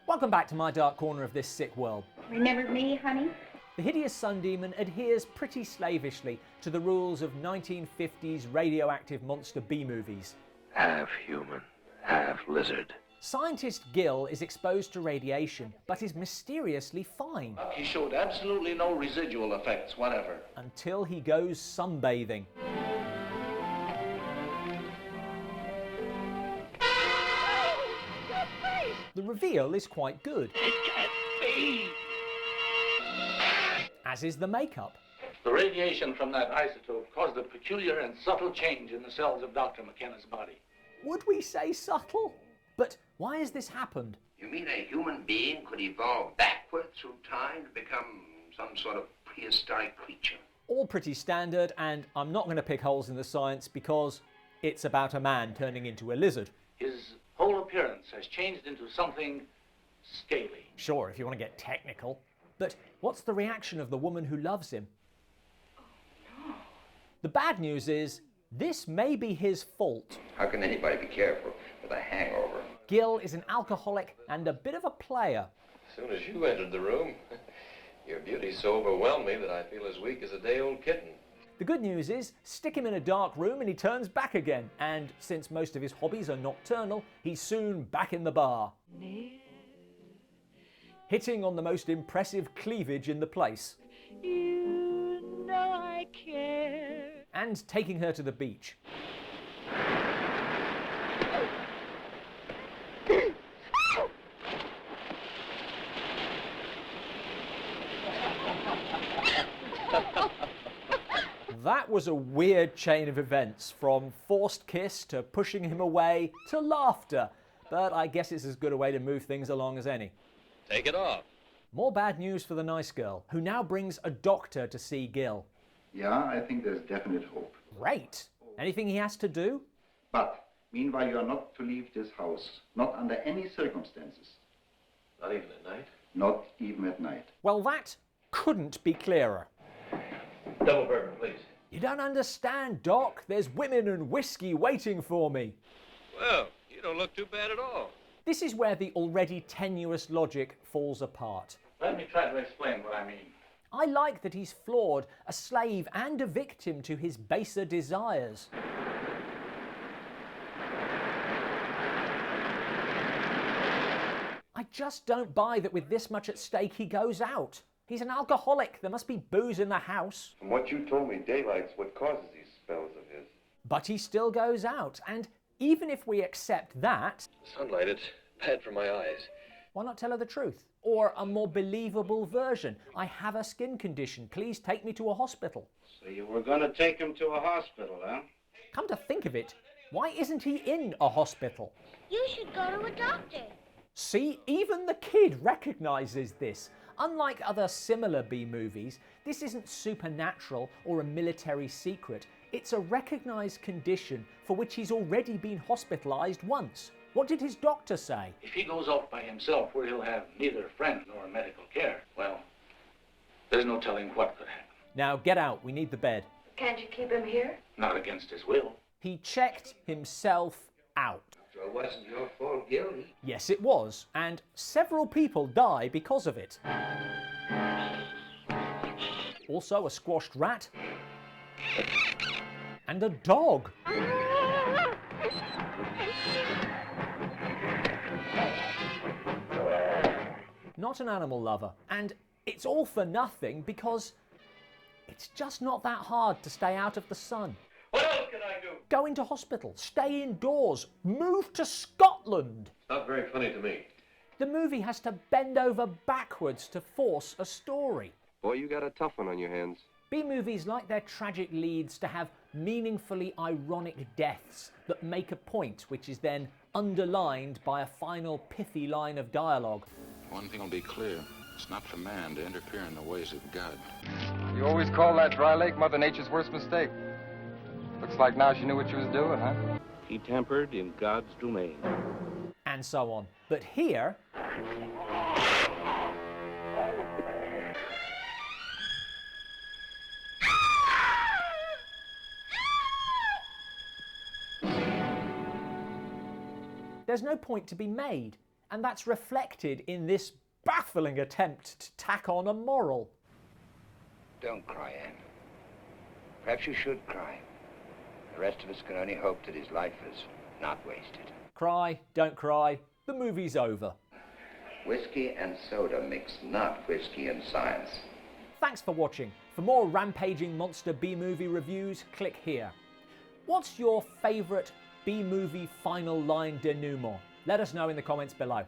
Welcome back to my dark corner of this sick world. Remember me, honey? The Hideous Sun Demon adheres pretty slavishly to the rules of 1950s radioactive monster B-movies. Half human, half lizard. Scientist Gil is exposed to radiation, but is mysteriously fine. He showed absolutely no residual effects whatever. Until he goes sunbathing. The reveal is quite good. It can't be! As is the makeup. The radiation from that isotope caused a peculiar and subtle change in the cells of Dr. McKenna's body. Would we say subtle? But why has this happened? You mean a human being could evolve backward through time to become some sort of prehistoric creature? All pretty standard, and I'm not going to pick holes in the science because it's about a man turning into a lizard. His whole appearance has changed into something scaly. Sure, if you want to get technical. But what's the reaction of the woman who loves him? Oh, no. The bad news is, this may be his fault. How can anybody be careful with a hangover? Gil is an alcoholic and a bit of a player. As soon as you entered the room, your beauty so overwhelmed me that I feel as weak as a day-old kitten. The good news is, stick him in a dark room and he turns back again. And since most of his hobbies are nocturnal, he's soon back in the bar. Hitting on the most impressive cleavage in the place. You know I care. And taking her to the beach. That was a weird chain of events, from forced kiss to pushing him away to laughter. But I guess it's as good a way to move things along as any. Take it off. More bad news for the nice girl, who now brings a doctor to see Gil. Yeah, I think there's definite hope. Great. Anything he has to do? But, meanwhile, you are not to leave this house. Not under any circumstances. Not even at night? Not even at night. Well, that couldn't be clearer. Double bourbon, please. You don't understand, Doc. There's women and whiskey waiting for me. Well, you don't look too bad at all. This is where the already tenuous logic falls apart. Let me try to explain what I mean. I like that he's flawed, a slave and a victim to his baser desires. I just don't buy that with this much at stake he goes out. He's an alcoholic. There must be booze in the house. From what you told me, daylight's what causes these spells of his. But he still goes out, and even if we accept that... Sunlight, it's bad for my eyes. Why not tell her the truth? Or a more believable version. I have a skin condition. Please take me to a hospital. So you were going to take him to a hospital, huh? Come to think of it, why isn't he in a hospital? You should go to a doctor. See, even the kid recognizes this. Unlike other similar B-movies, this isn't supernatural or a military secret. It's a recognized condition for which he's already been hospitalized once. What did his doctor say? If he goes off by himself where he'll have neither friend nor medical care, well, there's no telling what could happen. Now get out, we need the bed. Can't you keep him here? Not against his will. He checked himself out. So it wasn't your fault, Gil. Yes, it was, and several people die because of it. Also a squashed rat. And a dog. Not an animal lover, and it's all for nothing because it's just not that hard to stay out of the sun. What else can I do? Go into hospital, stay indoors, move to Scotland. It's not very funny to me. The movie has to bend over backwards to force a story. Boy, you got a tough one on your hands. B-movies like their tragic leads to have meaningfully ironic deaths that make a point, which is then underlined by a final pithy line of dialogue. One thing will be clear. It's not for man to interfere in the ways of God. You always call that dry lake Mother Nature's worst mistake. Looks like now she knew what she was doing, huh? He tempered in God's domain. And so on. But here... there's no point to be made. And that's reflected in this baffling attempt to tack on a moral. Don't cry, Anne. Perhaps you should cry. The rest of us can only hope that his life is not wasted. Cry, don't cry, the movie's over. Whiskey and soda mix, not whiskey and science. Thanks for watching. For more rampaging monster B-movie reviews, click here. What's your favourite B-movie final line denouement? Let us know in the comments below.